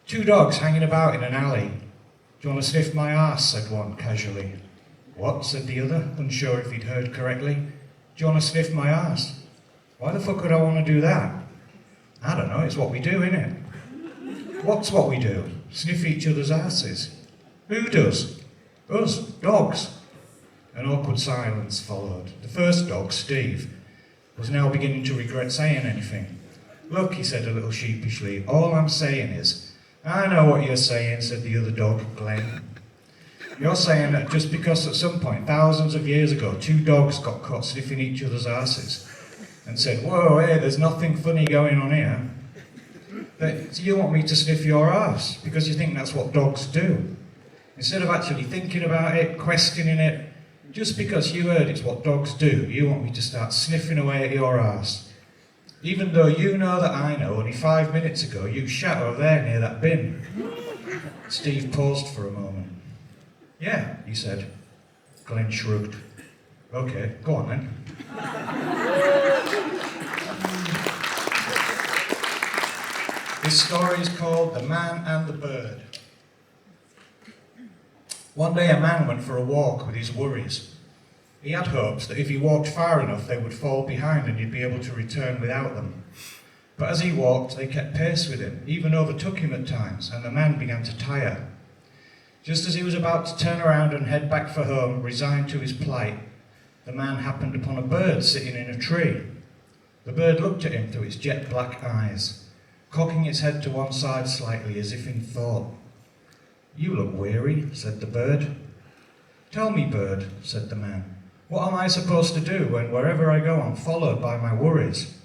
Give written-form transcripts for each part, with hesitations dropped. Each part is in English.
Two dogs hanging about in an alley. Do you want to sniff my arse? Said one casually. What? Said the other, unsure if he'd heard correctly. Do you want to sniff my arse? Why the fuck would I want to do that? I don't know, it's what we do, innit? What's what we do? Sniff each other's arses. Who does? Us, dogs. An awkward silence followed. The first dog, Steve, was now beginning to regret saying anything. Look, he said a little sheepishly, all I'm saying is, I know what you're saying, said the other dog, Glenn. You're saying that just because at some point, thousands of years ago, two dogs got caught sniffing each other's arses and said, whoa, hey, there's nothing funny going on here. That you want me to sniff your arse because you think that's what dogs do. Instead of actually thinking about it, questioning it, just because you heard it's what dogs do, you want me to start sniffing away at your arse. Even though you know that I know, only 5 minutes ago you shat over there near that bin. Steve paused for a moment. Yeah, he said. Glenn shrugged. Okay, go on then. This story is called The Man and the Bird. One day a man went for a walk with his worries. He had hopes that if he walked far enough they would fall behind and he'd be able to return without them. But as he walked, they kept pace with him, even overtook him at times, and the man began to tire. Just as he was about to turn around and head back for home, resigned to his plight, the man happened upon a bird sitting in a tree. The bird looked at him through its jet black eyes, cocking its head to one side slightly as if in thought. You look weary, said the bird. Tell me, bird, said the man, what am I supposed to do when wherever I go I'm followed by my worries?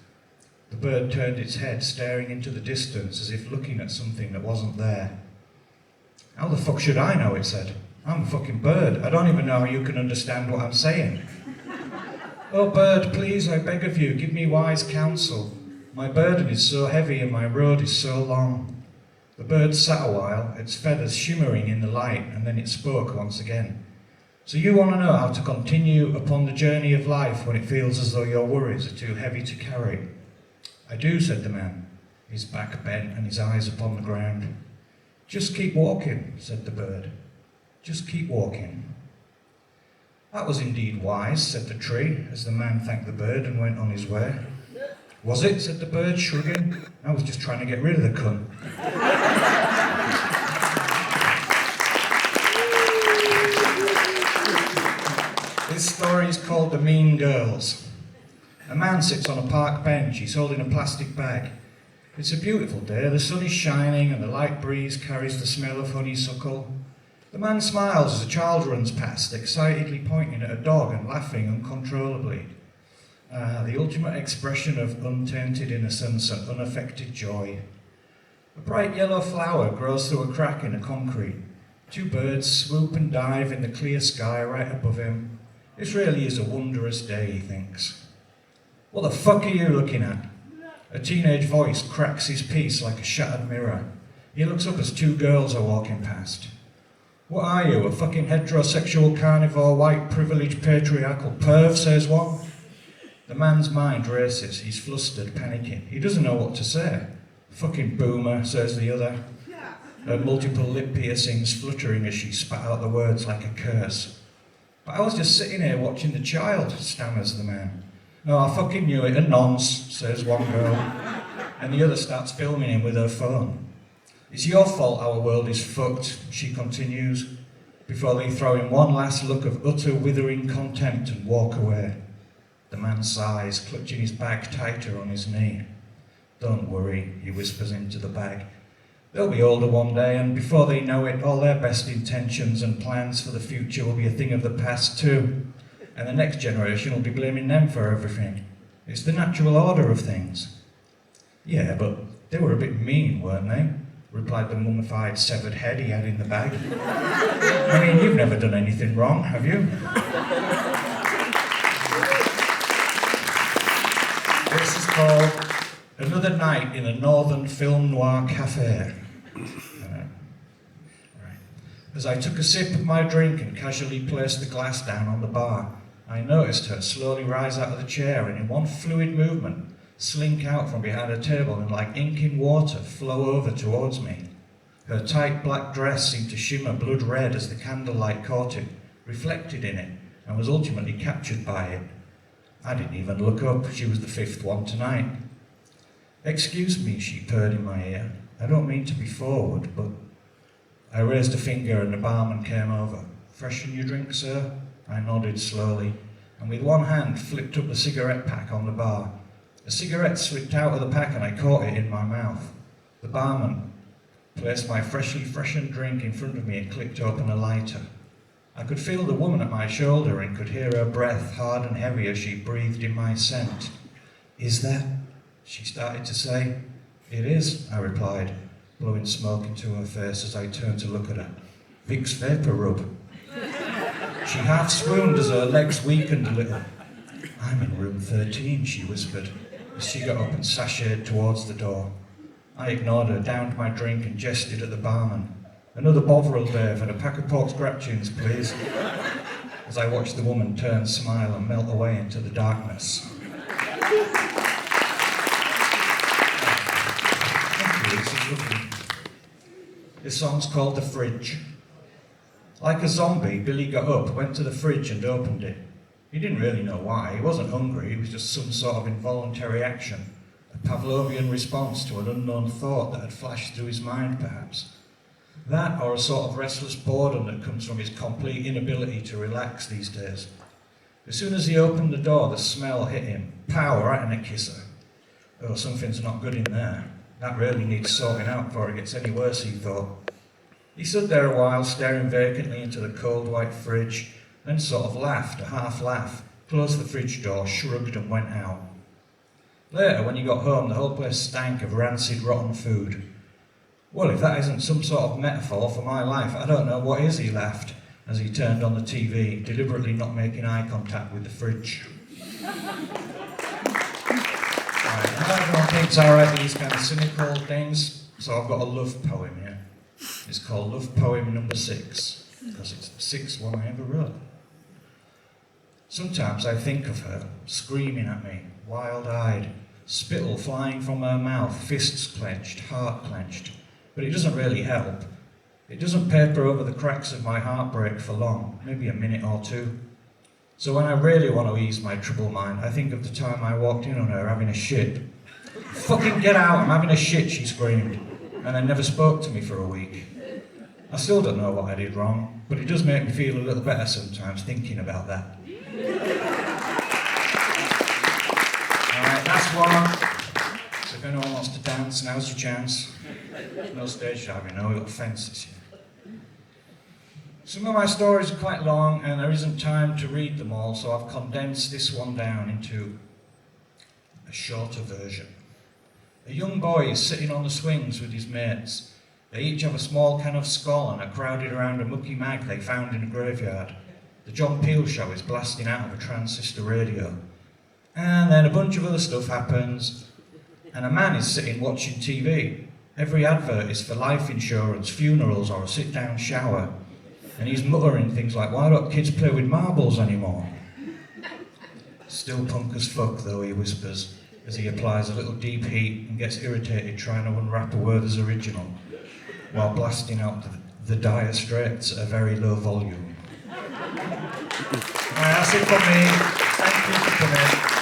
The bird turned its head, staring into the distance as if looking at something that wasn't there. How the fuck should I know, it said. I'm a fucking bird. I don't even know how you can understand what I'm saying. Oh, bird, please, I beg of you, give me wise counsel. My burden is so heavy and my road is so long. The bird sat a while, its feathers shimmering in the light, and then it spoke once again. So you want to know how to continue upon the journey of life when it feels as though your worries are too heavy to carry? I do, said the man, his back bent and his eyes upon the ground. Just keep walking, said the bird. Just keep walking. That was indeed wise, said the tree, as the man thanked the bird and went on his way. Was it? Said the bird, shrugging. I was just trying to get rid of the cunt. This story is called The Mean Girls. A man sits on a park bench. He's holding a plastic bag. It's a beautiful day. The sun is shining and the light breeze carries the smell of honeysuckle. The man smiles as a child runs past, excitedly pointing at a dog and laughing uncontrollably. The ultimate expression of untainted innocence and unaffected joy. A bright yellow flower grows through a crack in the concrete. Two birds swoop and dive in the clear sky right above him. This really is a wondrous day, he thinks. What the fuck are you looking at? A teenage voice cracks his piece like a shattered mirror. He looks up as two girls are walking past. What are you, a fucking heterosexual carnivore, white privileged patriarchal perv, says one. The man's mind races, he's flustered, panicking. He doesn't know what to say. Fucking boomer, says the other. Her multiple lip piercings fluttering as she spat out the words like a curse. But I was just sitting here watching the child, stammers the man. No, I fucking knew it, a nonce, says one girl. And the other starts filming him with her phone. It's your fault our world is fucked, she continues, before they throw him one last look of utter withering contempt and walk away. The man sighs, clutching his bag tighter on his knee. Don't worry, he whispers into the bag. They'll be older one day, and before they know it, all their best intentions and plans for the future will be a thing of the past too. And the next generation will be blaming them for everything. It's the natural order of things. Yeah, but they were a bit mean, weren't they? Replied the mummified severed head he had in the bag. I mean, you've never done anything wrong, have you? This is called Another Night in a Northern Film Noir Cafe. As I took a sip of my drink and casually placed the glass down on the bar, I noticed her slowly rise out of the chair and in one fluid movement slink out from behind a table and like ink in water flow over towards me. Her tight black dress seemed to shimmer blood red as the candlelight caught it, reflected in it, and was ultimately captured by it. I didn't even look up. She was the fifth one tonight. "Excuse me," she purred in my ear. "I don't mean to be forward, but..." I raised a finger and the barman came over. "Freshen your drink, sir?" I nodded slowly, and with one hand flipped up the cigarette pack on the bar. A cigarette slipped out of the pack and I caught it in my mouth. The barman placed my freshly freshened drink in front of me and clicked open a lighter. I could feel the woman at my shoulder and could hear her breath, hard and heavy, as she breathed in my scent. "Is that..." she started to say. "It is," I replied, blowing smoke into her face as I turned to look at her. "Vicks Vapor Rub." She half swooned as her legs weakened a little. "I'm in room 13, she whispered, as she got up and sashayed towards the door. I ignored her, downed my drink and gestured at the barman. "Another Bovril, Dave, and a pack of pork scratchings, please," as I watched the woman turn, smile and melt away into the darkness. Thank you, this is lovely. This song's called The Fridge. Like a zombie, Billy got up, went to the fridge and opened it. He didn't really know why. He wasn't hungry, it was just some sort of involuntary action, a Pavlovian response to an unknown thought that had flashed through his mind, perhaps. That, or a sort of restless boredom that comes from his complete inability to relax these days. As soon as he opened the door, the smell hit him. Pow, right in a kisser. Oh, something's not good in there. That really needs sorting out before it gets any worse, he thought. He stood there a while, staring vacantly into the cold white fridge, then sort of laughed, a half laugh, closed the fridge door, shrugged and went out. Later, when he got home, the whole place stank of rancid, rotten food. "Well, if that isn't some sort of metaphor for my life, I don't know what is," he laughed, as he turned on the TV, deliberately not making eye contact with the fridge. Right, now everyone thinks I write these kind of cynical things, so I've got a love poem here. It's called Love Poem Number 6, because it's the sixth one I ever wrote. Sometimes I think of her, screaming at me, wild-eyed, spittle flying from her mouth, fists clenched, heart clenched. But it doesn't really help. It doesn't paper over the cracks of my heartbreak for long, maybe a minute or two. So when I really want to ease my troubled mind, I think of the time I walked in on her having a shit. "Fucking get out, I'm having a shit," she screamed, and then never spoke to me for a week. I still don't know what I did wrong, but it does make me feel a little better sometimes thinking about that. Alright, that's one. So if anyone wants to dance, now's your chance. No stage diving, no, we've got fences here. Some of my stories are quite long and there isn't time to read them all, so I've condensed this one down into a shorter version. A young boy is sitting on the swings with his mates. They each have a small can of Skol and are crowded around a mucky mag they found in a graveyard. The John Peel show is blasting out of a transistor radio. And then a bunch of other stuff happens, and a man is sitting watching TV. Every advert is for life insurance, funerals, or a sit-down shower. And he's muttering things like, "Why don't kids play with marbles anymore?" "Still punk as fuck, though," he whispers, as he applies a little deep heat and gets irritated trying to unwrap a Werther's original, while blasting out the Dire Straits at a very low volume. Alright, that's it from me. Thank you for coming.